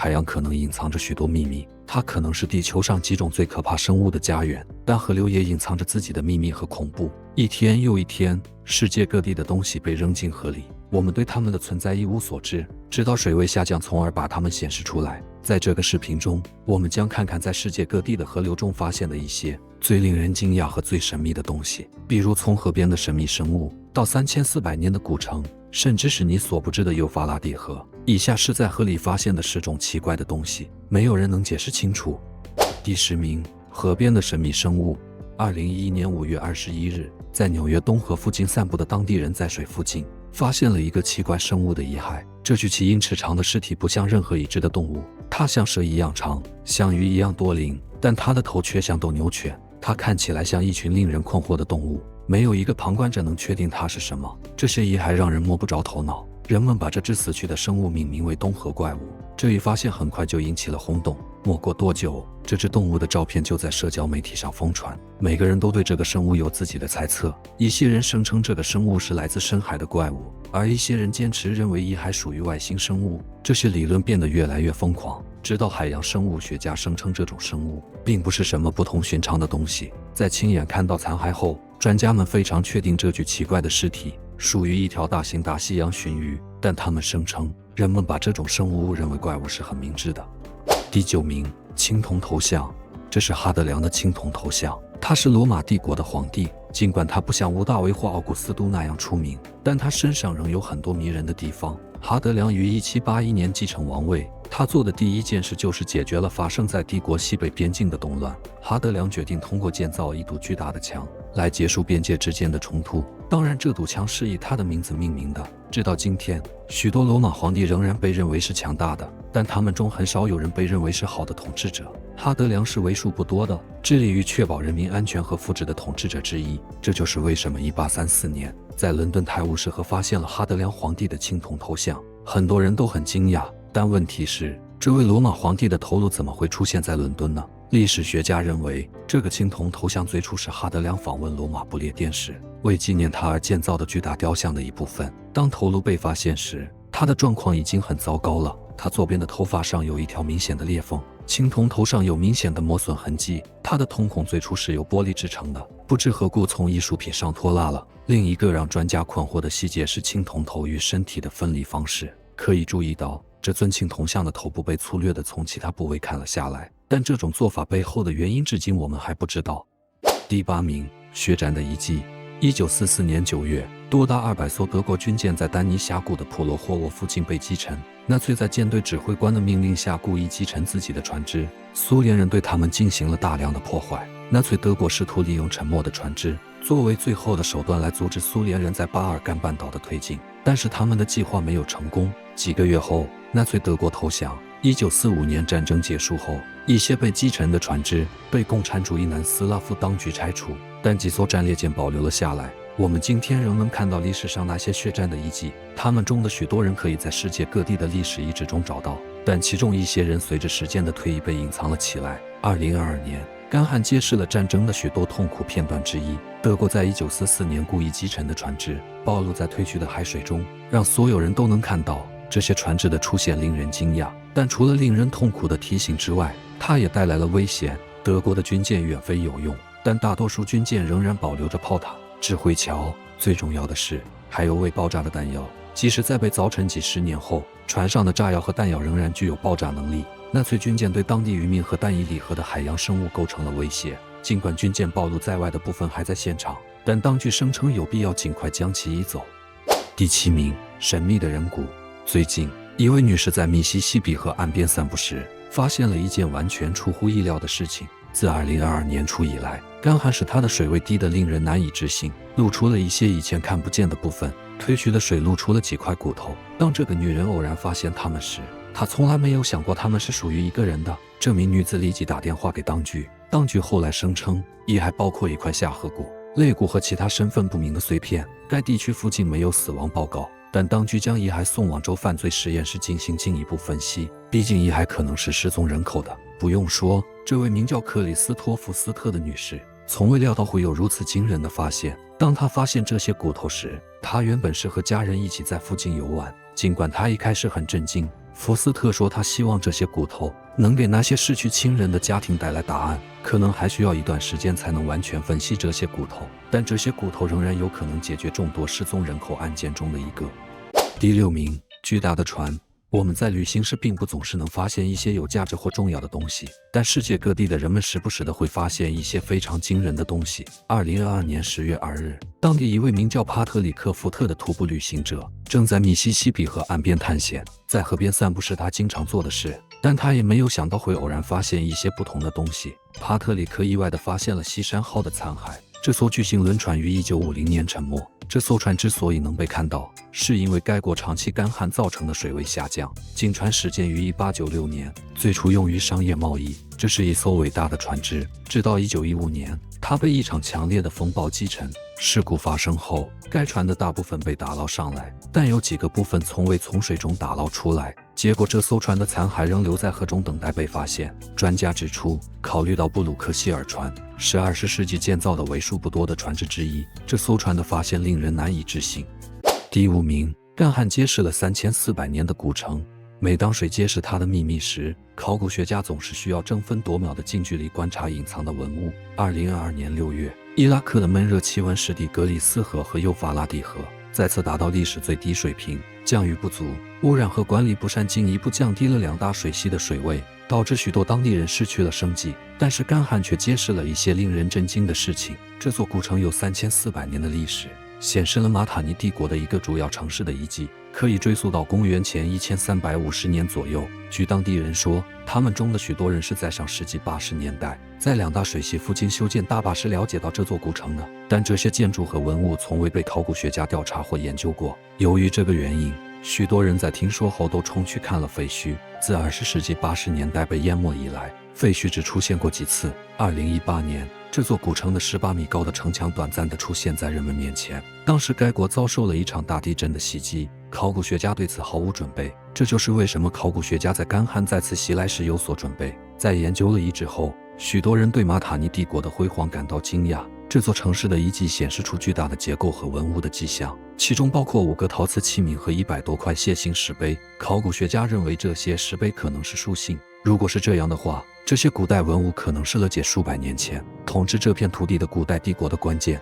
海洋可能隐藏着许多秘密，它可能是地球上几种最可怕生物的家园，但河流也隐藏着自己的秘密和恐怖。一天又一天，世界各地的东西被扔进河里，我们对它们的存在一无所知，直到水位下降，从而把它们显示出来。在这个视频中，我们将看看在世界各地的河流中发现的一些最令人惊讶和最神秘的东西，比如从河边的神秘生物到3400年的古城，甚至是你所不知的幼发拉底河。以下是在河里发现的10种奇怪的东西，没有人能解释清楚。第10名，河边的神秘生物。2011年5月21日，在纽约东河附近散步的当地人在水附近发现了一个奇怪生物的遗骸。这具7英尺长的尸体不像任何已知的动物，它像蛇一样长，像鱼一样多鳞，但它的头却像斗牛犬。它看起来像一群令人困惑的动物，没有一个旁观者能确定它是什么。这些遗骸让人摸不着头脑。人们把这只死去的生物命名为东河怪物。这一发现很快就引起了轰动。没过多久，这只动物的照片就在社交媒体上疯传。每个人都对这个生物有自己的猜测。一些人声称这个生物是来自深海的怪物，而一些人坚持认为遗骸属于外星生物。这些理论变得越来越疯狂，直到海洋生物学家声称这种生物并不是什么不同寻常的东西。在亲眼看到残骸后，专家们非常确定这具奇怪的尸体属于一条大型大西洋鲟鱼，但他们声称人们把这种生物误认为怪物是很明智的。第9名，青铜头像。这是哈德良的青铜头像，他是罗马帝国的皇帝。尽管他不像屋大维或奥古斯都那样出名，但他身上仍有很多迷人的地方。哈德良于1781年继承王位，他做的第一件事就是解决了发生在帝国西北边境的动乱。哈德良决定通过建造一堵巨大的墙来结束边界之间的冲突，当然这堵墙是以他的名字命名的。直到今天，许多罗马皇帝仍然被认为是强大的，但他们中很少有人被认为是好的统治者。哈德良是为数不多的致力于确保人民安全和福祉的统治者之一。这就是为什么1834年在伦敦泰晤士河发现了哈德良皇帝的青铜头像，很多人都很惊讶。但问题是，这位罗马皇帝的头颅怎么会出现在伦敦呢？历史学家认为，这个青铜头像最初是哈德良访问罗马不列颠时为纪念他而建造的巨大雕像的一部分。当头颅被发现时，他的状况已经很糟糕了。他左边的头发上有一条明显的裂缝，青铜头上有明显的磨损痕迹。他的瞳孔最初是由玻璃制成的，不知何故从艺术品上脱落了。另一个让专家困惑的细节是青铜头与身体的分离方式。可以注意到，这尊青铜像的头部被粗略地从其他部位砍了下来，但这种做法背后的原因至今我们还不知道。第8名，血战的遗迹。1944年9月，多达200艘德国军舰在丹尼峡谷的普罗霍沃附近被击沉。纳粹在舰队指挥官的命令下故意击沉自己的船只，苏联人对他们进行了大量的破坏。纳粹德国试图利用沉没的船只作为最后的手段来阻止苏联人在巴尔干半岛的推进，但是他们的计划没有成功。几个月后，纳粹德国投降。1945年战争结束后，一些被击沉的船只被共产主义南斯拉夫当局拆除，但几艘战列舰保留了下来。我们今天仍能看到历史上那些血战的遗迹，他们中的许多人可以在世界各地的历史遗址中找到，但其中一些人随着时间的推移被隐藏了起来。2022年，干旱揭示了战争的许多痛苦片段之一。德国在1944年故意击沉的船只暴露在退去的海水中，让所有人都能看到。这些船只的出现令人惊讶，但除了令人痛苦的提醒之外，它也带来了危险。德国的军舰远非有用，但大多数军舰仍然保留着炮塔、指挥桥。最重要的是，还有未爆炸的弹药。即使在被凿沉几十年后，船上的炸药和弹药仍然具有爆炸能力。纳粹军舰对当地渔民和丹伊里河的海洋生物构成了威胁。尽管军舰暴露在外的部分还在现场，但当局声称有必要尽快将其移走。第7名，神秘的人骨。最近，一位女士在密西西比河岸边散步时，发现了一件完全出乎意料的事情。自2022年初以来，干旱使它的水位低得令人难以置信，露出了一些以前看不见的部分。退去的水露出了几块骨头。当这个女人偶然发现它们时，她从来没有想过它们是属于一个人的。这名女子立即打电话给当局，当局后来声称，遗骸包括一块下颌骨、肋骨和其他身份不明的碎片。该地区附近没有死亡报告，但当局将遗骸送往州犯罪实验室进行进一步分析，毕竟遗骸可能是失踪人口的。不用说，这位名叫克里斯托弗斯特的女士从未料到会有如此惊人的发现。当她发现这些骨头时，她原本是和家人一起在附近游玩。尽管她一开始很震惊，福斯特说，他希望这些骨头能给那些失去亲人的家庭带来答案，可能还需要一段时间才能完全分析这些骨头，但这些骨头仍然有可能解决众多失踪人口案件中的一个。第6名，巨大的船。我们在旅行时并不总是能发现一些有价值或重要的东西，但世界各地的人们时不时的会发现一些非常惊人的东西。2022年10月2日，当地一位名叫帕特里克·福特的徒步旅行者正在密西西比河岸边探险，在河边散步是他经常做的事，但他也没有想到会偶然发现一些不同的东西。帕特里克意外地发现了西山号的残骸，这艘巨型轮船于1950年沉没。这艘船之所以能被看到，是因为该国长期干旱造成的水位下降。经船始建于1896年，最初用于商业贸易。这是一艘伟大的船只，直到1915年，它被一场强烈的风暴击沉。事故发生后，该船的大部分被打捞上来，但有几个部分从未从水中打捞出来。结果这艘船的残骸仍留在河中等待被发现。专家指出，考虑到布鲁克希尔船是20世纪建造的为数不多的船只之一，这艘船的发现令人难以置信。第5名，干旱揭示了3400年的古城。每当水揭示它的秘密时，考古学家总是需要争分夺秒的近距离观察隐藏的文物。2022年6月，伊拉克的闷热气温使底格里斯河和幼发拉底河再次达到历史最低水平，降雨不足、污染和管理不善进一步降低了2大水系的水位，导致许多当地人失去了生计。但是干旱却揭示了一些令人震惊的事情。这座古城有3400年的历史，显示了马塔尼帝国的一个主要城市的遗迹，可以追溯到公元前1350年左右。据当地人说，他们中的许多人是在上世纪80年代在2大水系附近修建大坝时了解到这座古城的，但这些建筑和文物从未被考古学家调查或研究过。由于这个原因，许多人在听说后都冲去看了废墟。自20世纪80年代被淹没以来，废墟只出现过几次。2018年，这座古城的18米高的城墙短暂地出现在人们面前，当时该国遭受了一场大地震的袭击，考古学家对此毫无准备。这就是为什么考古学家在干旱再次袭来时有所准备。在研究了遗址后，许多人对马塔尼帝国的辉煌感到惊讶。这座城市的遗迹显示出巨大的结构和文物的迹象，其中包括5个陶瓷器皿和100多块楔形石碑。考古学家认为这些石碑可能是书信，如果是这样的话，这些古代文物可能是了解数百年前统治这片土地的古代帝国的关键。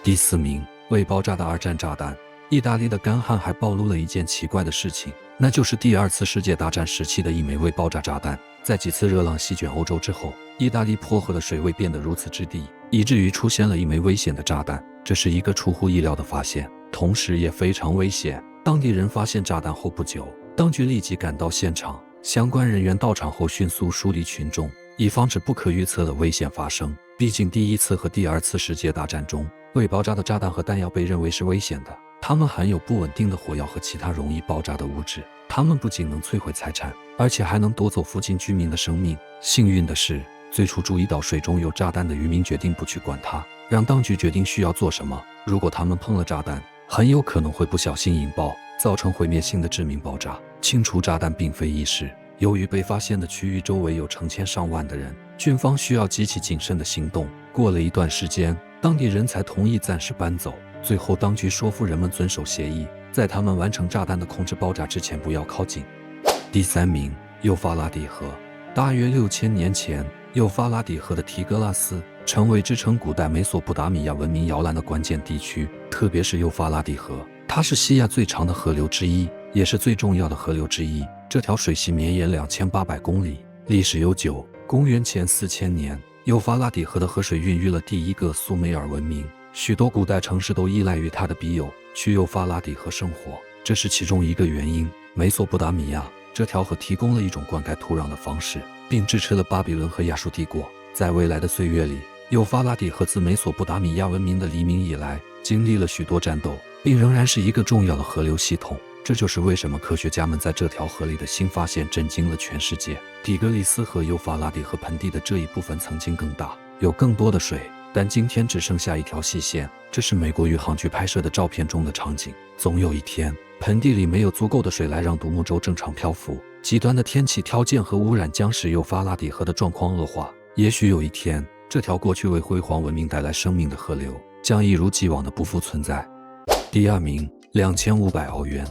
第4名，未爆炸的2战炸弹。意大利的干旱还暴露了一件奇怪的事情，那就是第2次世界大战时期的一枚未爆炸炸弹。在几次热浪席卷欧洲之后，意大利坡河的水位变得如此之低，以至于出现了一枚危险的炸弹。这是一个出乎意料的发现，同时也非常危险。当地人发现炸弹后不久，当局立即赶到现场，相关人员到场后迅速疏离群众，以防止不可预测的危险发生。毕竟第1次和第2次世界大战中，未爆炸的炸弹和弹药被认为是危险的，它们含有不稳定的火药和其他容易爆炸的物质，它们不仅能摧毁财产，而且还能夺走附近居民的生命。幸运的是，最初注意到水中有炸弹的渔民决定不去管它，让当局决定需要做什么。如果他们碰了炸弹，很有可能会不小心引爆，造成毁灭性的致命爆炸。清除炸弹并非易事，由于被发现的区域周围有成千上万的人，军方需要极其谨慎的行动。过了一段时间，当地人才同意暂时搬走。最后当局说服人们遵守协议，在他们完成炸弹的控制爆炸之前不要靠近。第3名，幼发拉底河。大约6000年前，幼发拉底河的提格拉斯成为支撑古代美索不达米亚文明摇篮的关键地区，特别是幼发拉底河，它是西亚最长的河流之一，也是最重要的河流之一。这条水系绵延2800公里，历史悠久。公元前4000年，幼发拉底河的河水孕育了第1个苏美尔文明，许多古代城市都依赖于它的庇佑，去幼发拉底河生活，这是其中一个原因。美索不达米亚这条河提供了一种灌溉土壤的方式，并支持了巴比伦和亚述帝国。在未来的岁月里，幼发拉底河自美索不达米亚文明的黎明以来，经历了许多战斗，并仍然是一个重要的河流系统。这就是为什么科学家们在这条河里的新发现震惊了全世界。底格里斯河幼发拉底河盆地的这一部分曾经更大，有更多的水，但今天只剩下一条细线。这是美国宇航局拍摄的照片中的场景。总有一天，盆地里没有足够的水来让独木舟正常漂浮，极端的天气条件和污染将使幼发拉底河的状况恶化。也许有一天，这条过去为辉煌文明带来生命的河流将一如既往的不复存在。第2名，2500澳元。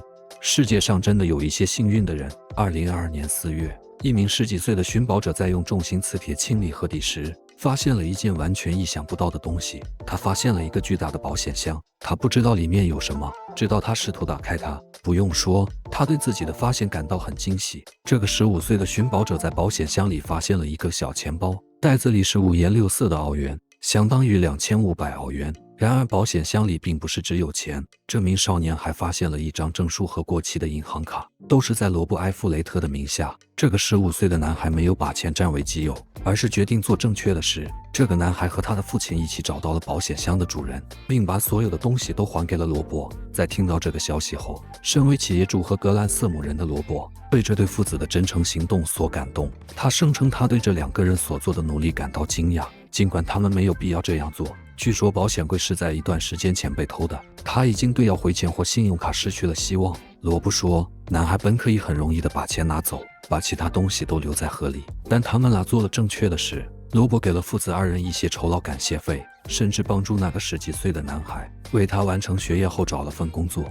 世界上真的有一些幸运的人。2022年4月，一名10几岁的寻宝者在用重型磁铁清理河底时，发现了一件完全意想不到的东西。他发现了一个巨大的保险箱，他不知道里面有什么，直到他试图打开它。不用说，他对自己的发现感到很惊喜。这个15岁的寻宝者在保险箱里发现了一个小钱包，袋子里是5颜6色的澳元，相当于2500澳元。然而保险箱里并不是只有钱，这名少年还发现了一张证书和过期的银行卡，都是在罗伯·埃弗雷特的名下。这个15岁的男孩没有把钱占为己有，而是决定做正确的事。这个男孩和他的父亲一起找到了保险箱的主人，并把所有的东西都还给了罗伯。在听到这个消息后，身为企业主和格兰瑟姆人的罗伯被这对父子的真诚行动所感动。他声称他对这2个人所做的努力感到惊讶，尽管他们没有必要这样做。据说保险柜是在一段时间前被偷的，他已经对要回钱或信用卡失去了希望。罗伯说，男孩本可以很容易地把钱拿走，把其他东西都留在河里，但他们俩做了正确的事。罗伯给了父子2人一些酬劳感谢费，甚至帮助那个10几岁的男孩为他完成学业后找了份工作。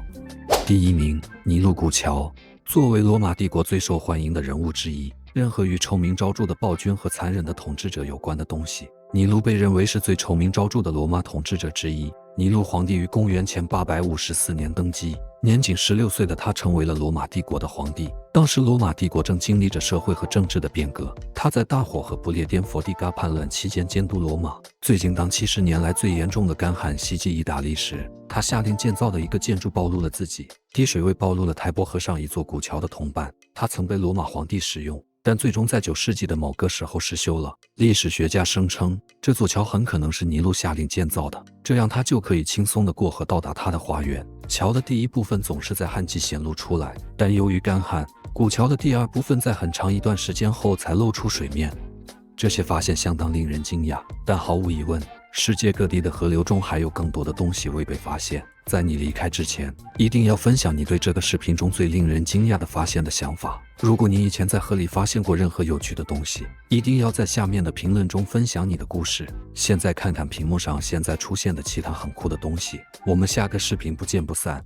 第1名，尼禄·古乔。作为罗马帝国最受欢迎的人物之一，任何与臭名昭著的暴君和残忍的统治者有关的东西，尼禄被认为是最臭名昭著的罗马统治者之一。尼禄皇帝于公元前854年登基，年仅16岁的他成为了罗马帝国的皇帝。当时罗马帝国正经历着社会和政治的变革，他在大火和不列颠佛地嘎叛乱期间监督罗马。最近当70年来最严重的干旱袭击意大利时，他下令建造的一个建筑暴露了自己。滴水位暴露了台伯河上一座古桥的铜板，它曾被罗马皇帝使用，但最终在9世纪的某个时候失修了。历史学家声称，这座桥很可能是尼禄下令建造的，这样他就可以轻松地过河到达他的花园。桥的第一部分总是在旱季显露出来，但由于干旱，古桥的第2部分在很长一段时间后才露出水面。这些发现相当令人惊讶，但毫无疑问，世界各地的河流中还有更多的东西未被发现。在你离开之前，一定要分享你对这个视频中最令人惊讶的发现的想法。如果你以前在河里发现过任何有趣的东西，一定要在下面的评论中分享你的故事。现在看看屏幕上现在出现的其他很酷的东西，我们下个视频不见不散。